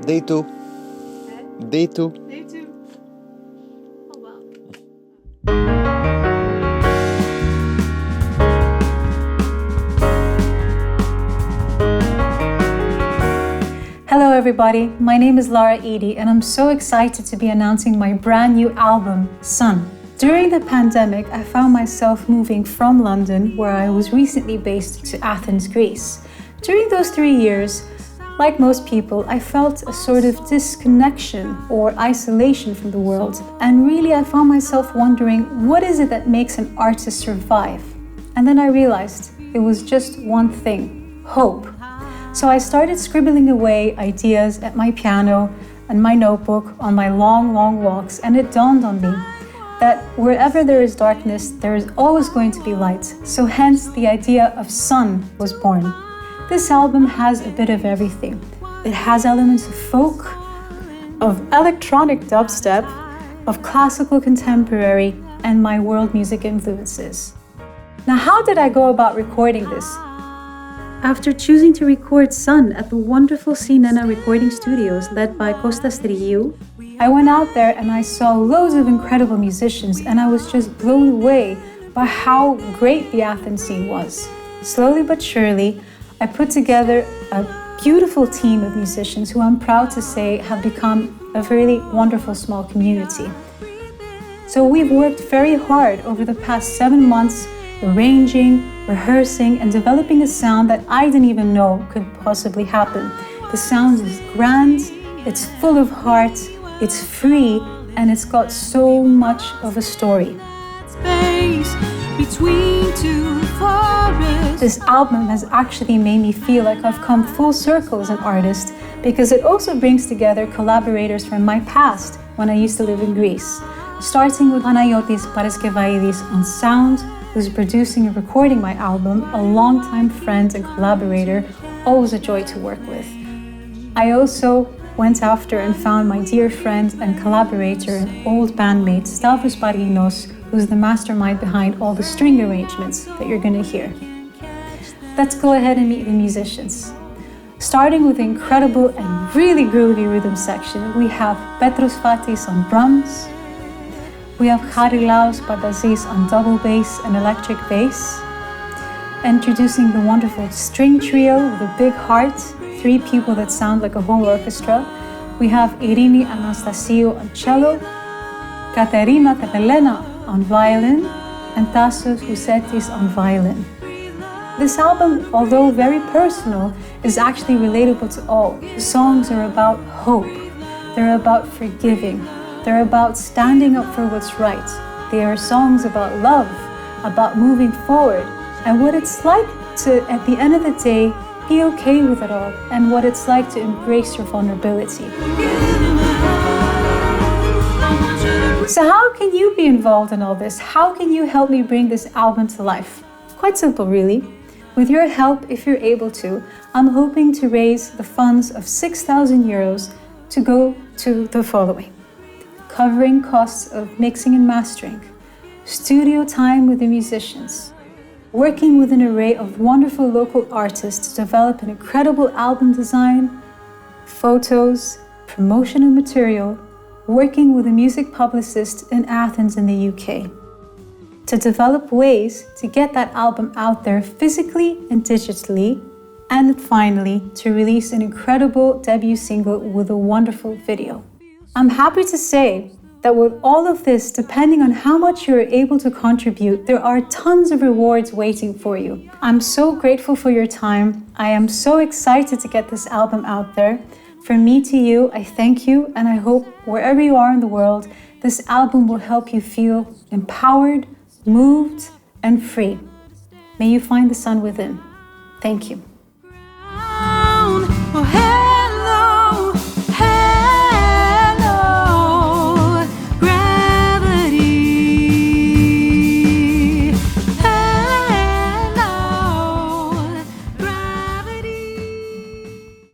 Day 2. Day 2. Day 2. Oh wow. Hello everybody, my name is Lara Eidi and I'm so excited to be announcing my brand new album, Sun. During the pandemic, I found myself moving from London, where I was recently based, to Athens, Greece. During those 3 years, like most people, I felt a sort of disconnection or isolation from the world. And really, I found myself wondering, what is it that makes an artist survive? And then I realized it was just one thing: hope. So I started scribbling away ideas at my piano and my notebook on my long walks, and it dawned on me that wherever there is darkness, there is always going to be light. So hence the idea of Sun was born. This album has a bit of everything. It has elements of folk, of electronic dubstep, of classical contemporary, and my world music influences. Now, how did I go about recording this? After choosing to record Sun at the wonderful Sinena recording studios led by Kostas Strigiou, I went out there and I saw loads of incredible musicians, and I was just blown away by how great the Athens scene was. Slowly but surely, I put together a beautiful team of musicians who I'm proud to say have become a really wonderful small community. So we've worked very hard over the past 7 months, arranging, rehearsing, and developing a sound that I didn't even know could possibly happen. The sound is grand, it's full of heart, it's free, and it's got so much of a story. Space between two forests. This album has actually made me feel like I've come full circle as an artist, because it also brings together collaborators from my past when I used to live in Greece. Starting with Panagiotis Paraskevaidis on sound, who's producing and recording my album, a longtime friend and collaborator, always a joy to work with. I also went after and found my dear friend and collaborator and old bandmate, Stavros Parinos, who's the mastermind behind all the string arrangements that you're going to hear. Let's go ahead and meet the musicians. Starting with the incredible and really groovy rhythm section, we have Petros Fatis on drums, we have Charilaos Pantazis on double bass and electric bass. Introducing the wonderful string trio with a big heart, 3 people that sound like a whole orchestra. We have Irini Anastasiou on cello, Katerina Tetelena on violin, and Tassos Husetis on violin. This album, although very personal, is actually relatable to all. The songs are about hope, they're about forgiving, they're about standing up for what's right. They are songs about love, about moving forward, and what it's like to, at the end of the day, be okay with it all, and what it's like to embrace your vulnerability. So how can you be involved in all this? How can you help me bring this album to life? Quite simple, really. With your help, if you're able to, I'm hoping to raise the funds of 6,000 euros to go to the following: covering costs of mixing and mastering, studio time with the musicians, working with an array of wonderful local artists to develop an incredible album design, photos, promotional material, working with a music publicist in Athens in the UK, to develop ways to get that album out there physically and digitally, and finally to release an incredible debut single with a wonderful video. I'm happy to say that with all of this, depending on how much you're able to contribute, there are tons of rewards waiting for you. I'm so grateful for your time. I am so excited to get this album out there. From me to you, I thank you, and I hope wherever you are in the world, this album will help you feel empowered, moved, and free. May you find the sun within. Thank you.